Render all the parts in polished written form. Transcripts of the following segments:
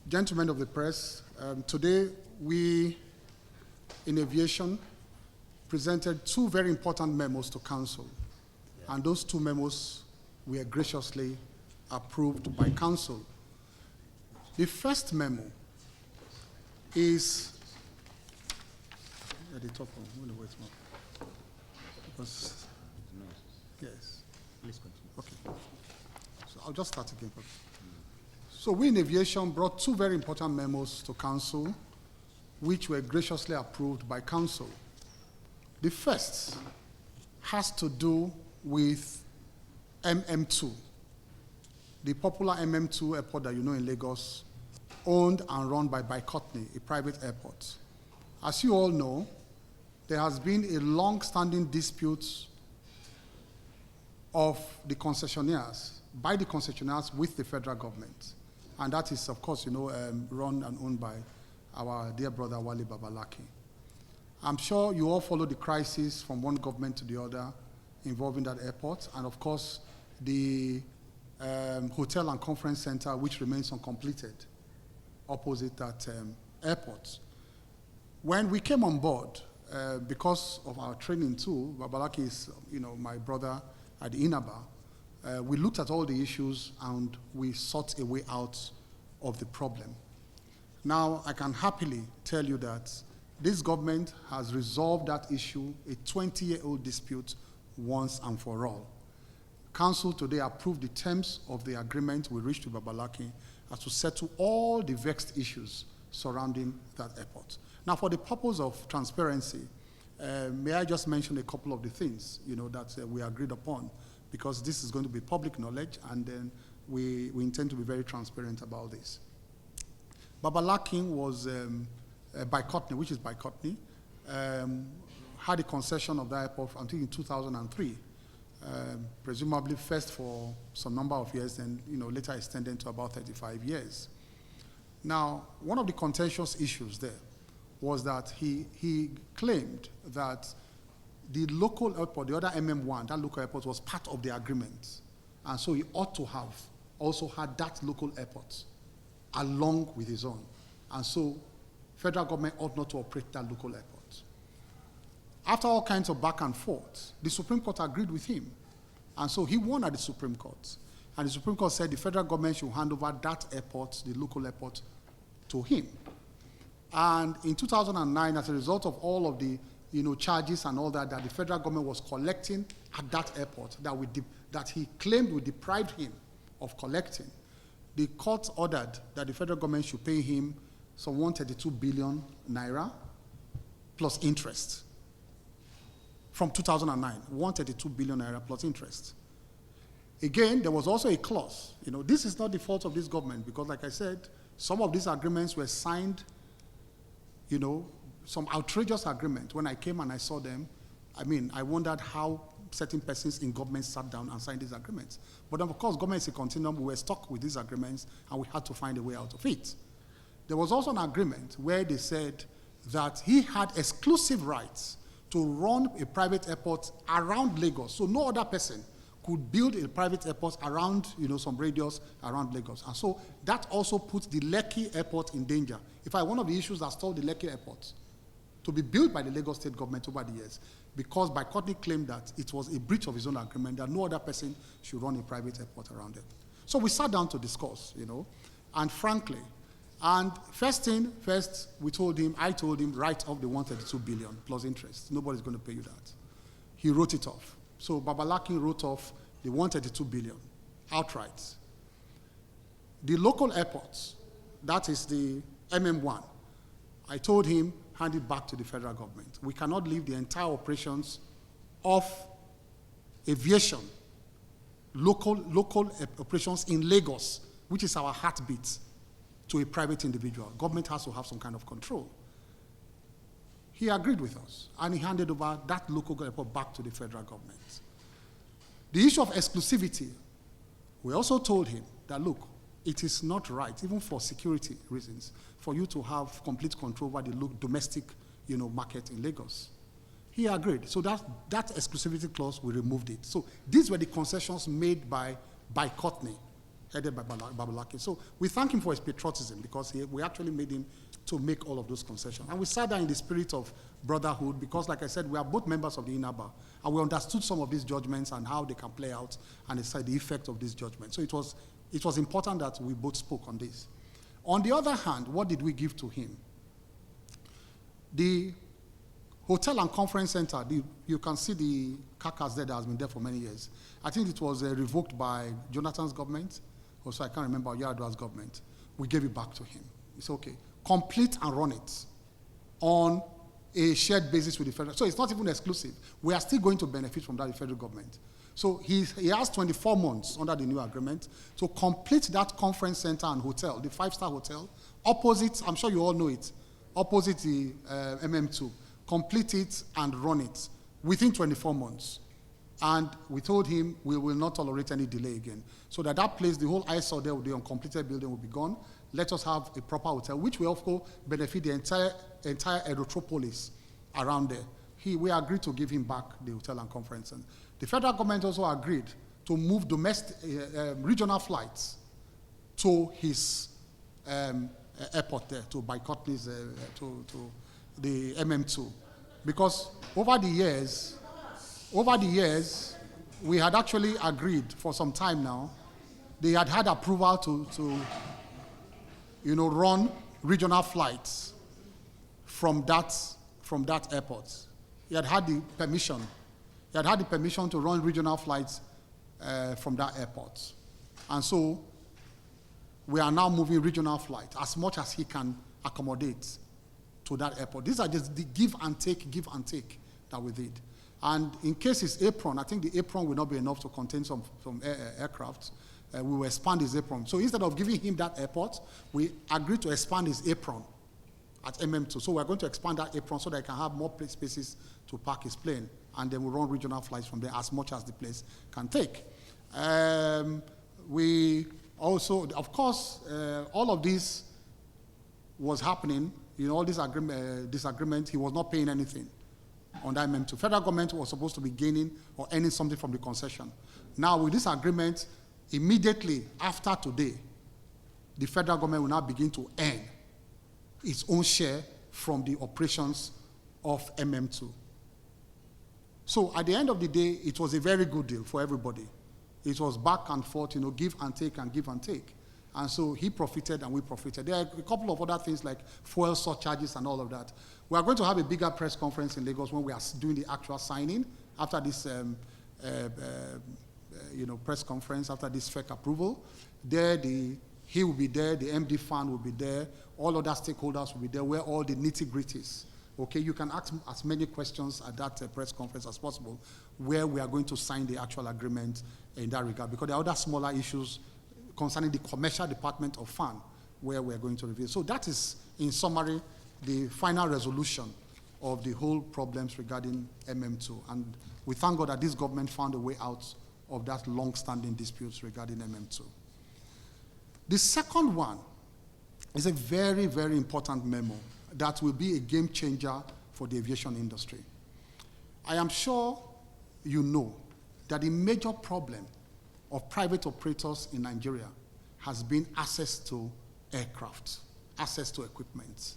Gentlemen of the press, today we in aviation presented two very important memos to Council, and those two memos were graciously approved by Council. The first memo is at the top one. Wait more. Because, yes. Please continue. Okay. So I'll just start again. So we in aviation brought two very important memos to Council, which were graciously approved by Council. The first has to do with MM2, the popular MM2 airport that you know in Lagos, owned and run by Courtney, a private airport. As you all know, there has been a long-standing dispute of the concessionaires, by the concessionaires with the federal government. And that is, of course, run and owned by our dear brother, Wale Babalaki. I'm sure you all follow the crisis from one government to the other involving that airport, and of course, the hotel and conference center, which remains uncompleted opposite that airport. When we came on board, because of our training too, Babalaki is, my brother at the INABA, we looked at all the issues and we sought a way out of the problem. Now, I can happily tell you that this government has resolved that issue, a 20-year-old dispute, once and for all. Council today approved the terms of the agreement we reached with Babalaki as to settle all the vexed issues surrounding that airport. Now, for the purpose of transparency, may I just mention a couple of the things that we agreed upon, because this is going to be public knowledge, and then we intend to be very transparent about this. Babalaki was by Courtney, which is by Courtney, had a concession of the airport until in 2003, presumably first for some number of years, and later extended to about 35 years. Now, one of the contentious issues there was that he claimed that the local airport, the other MM1, that local airport was part of the agreement. And so he ought to have also had that local airport along with his own. And so federal government ought not to operate that local airport. After all kinds of back and forth, the Supreme Court agreed with him. And so he won at the Supreme Court. And the Supreme Court said the federal government should hand over that airport, the local airport, to him. And in 2009, as a result of all of the charges and all that the federal government was collecting at that airport that he claimed we deprived him of collecting, the court ordered that the federal government should pay him some 132 billion naira plus interest. From 2009, 132 billion naira plus interest. Again, there was also a clause. This is not the fault of this government, because like I said, some of these agreements were signed, some outrageous agreement. When I came and I saw them, I wondered how certain persons in government sat down and signed these agreements. But of course, government is a continuum. We were stuck with these agreements, and we had to find a way out of it. There was also an agreement where they said that he had exclusive rights to run a private airport around Lagos. So no other person could build a private airport around, some radius around Lagos. And so that also put the Lekki airport in danger. In fact, one of the issues that stalled the Lekki airport to be built by the Lagos state government over the years, because by Courtney claimed that it was a breach of his own agreement that no other person should run a private airport around it. So we sat down to discuss, and frankly, and first, I told him, write off the 132 billion plus interest. Nobody's going to pay you that. He wrote it off. So Babalaki wrote off the 132 billion outright. The local airports, that is the MM1, I told him, hand it back to the federal government. We cannot leave the entire operations of aviation, local operations in Lagos, which is our heartbeat, to a private individual. Government has to have some kind of control. He agreed with us, and he handed over that local airport back to the federal government. The issue of exclusivity, we also told him that, look, it is not right, even for security reasons, for you to have complete control over the domestic market in Lagos. He agreed. So that exclusivity clause, we removed it. So these were the concessions made by Courtney headed by Babalaki. So we thank him for his patriotism, because we actually made him to make all of those concessions. And we sat there in the spirit of brotherhood, because like I said, we are both members of the INABA, and we understood some of these judgments and how they can play out, and the effect of these judgments. So it was important that we both spoke on this. On the other hand, what did we give to him? The Hotel and Conference Center, you can see the carcass there that has been there for many years. I think it was revoked by Jonathan's government, also I can't remember, Yar'Adua's government. We gave it back to him. It's okay. Complete and run it on a shared basis with the federal. So it's not even exclusive. We are still going to benefit from that, the federal government. So he has 24 months under the new agreement to complete that conference center and hotel, the 5-star hotel, opposite, I'm sure you all know it, opposite the MM2. Complete it and run it within 24 months. And we told him we will not tolerate any delay again. So that place, the whole eyesore there, the uncompleted building will be gone. Let us have a proper hotel, which will, of course, benefit the entire Erythropolis around there. We agreed to give him back the hotel and conference. And the federal government also agreed to move domestic, regional flights to his airport there, to boycott this, to the MM2. Because over the years, we had actually agreed for some time now. They had approval to run regional flights from that airport. He had the permission. He had the permission to run regional flights from that airport. And so we are now moving regional flight as much as he can accommodate to that airport. These are just the give and take that we did. And in case it's apron, I think the apron will not be enough to contain some aircraft. We will expand his apron. So instead of giving him that airport, we agreed to expand his apron at MM2. So we're going to expand that apron so that he can have more spaces to park his plane. And then we'll run regional flights from there as much as the place can take. We also, of course, all of this was happening. All this disagreement, he was not paying anything on that MM2. Federal government was supposed to be gaining or earning something from the concession. Now, with this agreement, immediately after today, the federal government will now begin to earn its own share from the operations of MM2. So at the end of the day, it was a very good deal for everybody. It was back and forth, give and take and give and take. And so he profited and we profited. There are a couple of other things like fuel surcharges and all of that. We are going to have a bigger press conference in Lagos when we are doing the actual signing after this press conference, after this FEC approval. There, he will be there, the MD fund will be there, all other stakeholders will be there, where all the nitty-gritties. Okay, you can ask as many questions at that press conference as possible, where we are going to sign the actual agreement in that regard, because there are other smaller issues concerning the commercial department of FAN, where we're going to review. So that is, in summary, the final resolution of the whole problems regarding MM2. And we thank God that this government found a way out of that long-standing disputes regarding MM2. The second one is a very, very important memo that will be a game changer for the aviation industry. I am sure you know that the major problem of private operators in Nigeria has been access to aircraft, access to equipment.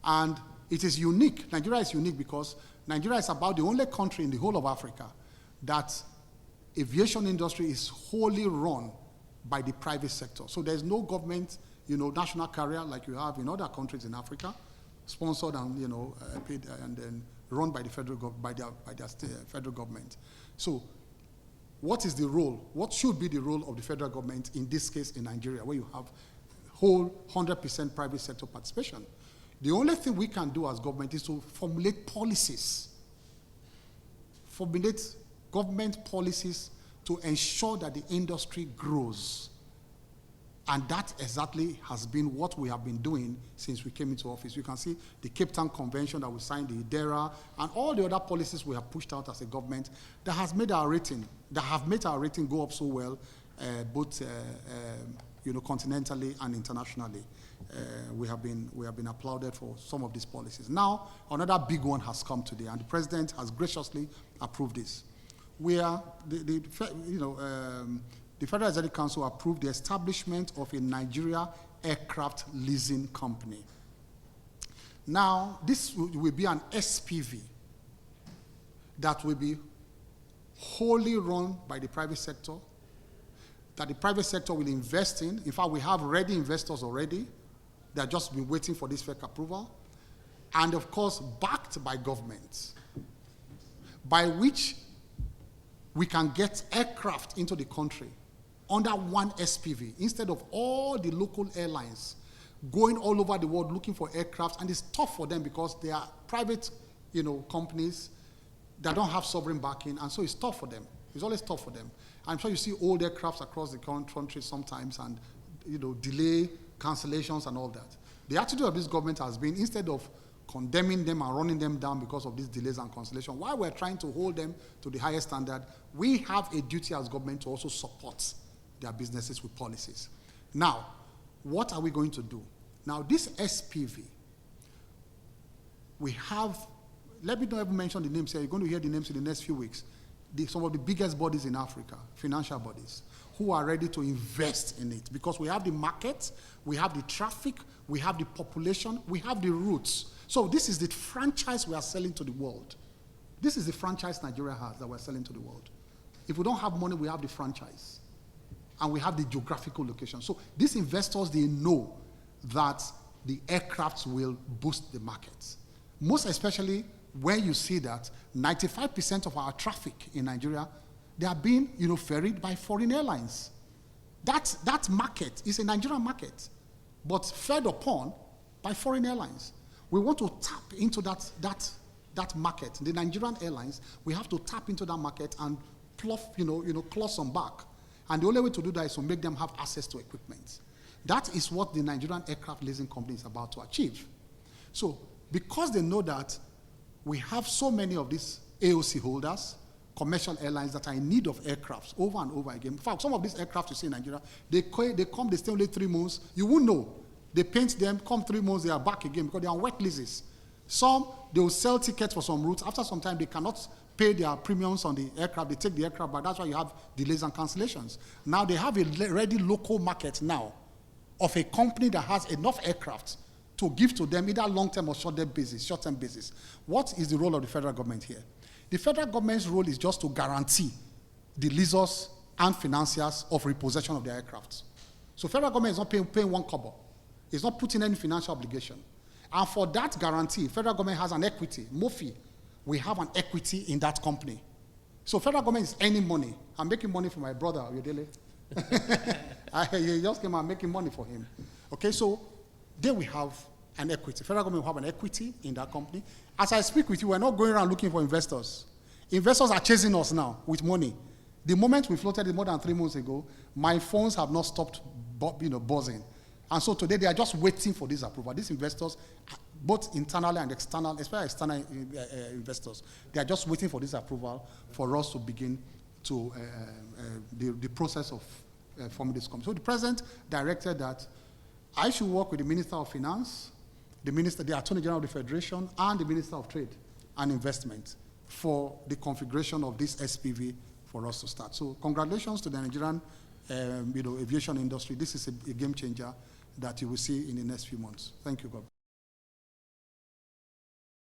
And it is unique. Nigeria is unique because Nigeria is about the only country in the whole of Africa that aviation industry is wholly run by the private sector. So there's no government, national carrier like you have in other countries in Africa, sponsored and paid and then run by the federal federal government. So what is the role? What should be the role of the federal government in this case in Nigeria, where you have whole 100% private sector participation? The only thing we can do as government is to formulate policies, formulate government policies to ensure that the industry grows. And that exactly has been what we have been doing since we came into office. You can see the Cape Town Convention that we signed, the IDERA, and all the other policies we have pushed out as a government that have made our rating go up so well, both continentally and internationally. We have been applauded for some of these policies. Now, another big one has come today, and the president has graciously approved this. The the Federal Executive Council approved the establishment of a Nigeria aircraft leasing company. Now, this will be an SPV that will be wholly run by the private sector, that the private sector will invest in. In fact, we have ready investors already. They're just been waiting for this FEC approval. And of course, backed by governments, by which we can get aircraft into the country under one SPV, instead of all the local airlines going all over the world looking for aircraft. And it's tough for them because they are private, companies that don't have sovereign backing, and so it's tough for them. It's always tough for them. I'm sure you see old aircrafts across the country sometimes, and delay, cancellations, and all that. The attitude of this government has been, instead of condemning them and running them down because of these delays and cancellation, while we're trying to hold them to the highest standard, we have a duty as government to also support their businesses with policies. Now, what are we going to do? Now, this SPV, we have, let me not even mention the names here. You're going to hear the names in the next few weeks. Some of the biggest bodies in Africa, financial bodies, who are ready to invest in it, because we have the market, we have the traffic, we have the population, we have the routes. So this is the franchise we are selling to the world. This is the franchise Nigeria has that we're selling to the world. If we don't have money, we have the franchise. And we have the geographical location. So these investors, they know that the aircrafts will boost the markets. Most especially when you see that 95% of our traffic in Nigeria, they are being ferried by foreign airlines. That market is a Nigerian market, but fed upon by foreign airlines. We want to tap into that market. The Nigerian airlines, we have to tap into that market and claw some back. And the only way to do that is to make them have access to equipment. That is what the Nigerian Aircraft Leasing Company is about to achieve. So, because they know that we have so many of these AOC holders, commercial airlines that are in need of aircrafts over and over again. In fact, some of these aircraft you see in Nigeria, they stay only 3 months. You won't know. They paint them, come 3 months, they are back again because they are on wet leases. Some, they will sell tickets for some routes. After some time, they cannot pay their premiums on the aircraft. They take the aircraft, but that's why you have delays and cancellations. Now they have a ready local market now of a company that has enough aircraft to give to them either long-term or short-term basis. What is the role of the federal government here? The federal government's role is just to guarantee the leasers and financiers of repossession of their aircraft. So federal government is not paying one kobo. It's not putting any financial obligation. And for that guarantee, federal government has an equity. MOFI, we have an equity in that company. So federal government is earning money. I'm making money for my brother, Oyedele. He just came out making money for him. Okay, so there we have an equity. Federal government will have an equity in that company. As I speak with you, we're not going around looking for investors. Investors are chasing us now with money. The moment we floated it more than 3 months ago, my phones have not stopped buzzing. And so today they are just waiting for this approval. These investors, both internally and external, especially external investors, they are just waiting for this approval for us to begin to the process of forming this company. So the president directed that I should work with the Minister of Finance, the Attorney General of the Federation, and the Minister of Trade and Investment for the configuration of this SPV for us to start. So congratulations to the Nigerian aviation industry. This is a game changer that you will see in the next few months. Thank you, God.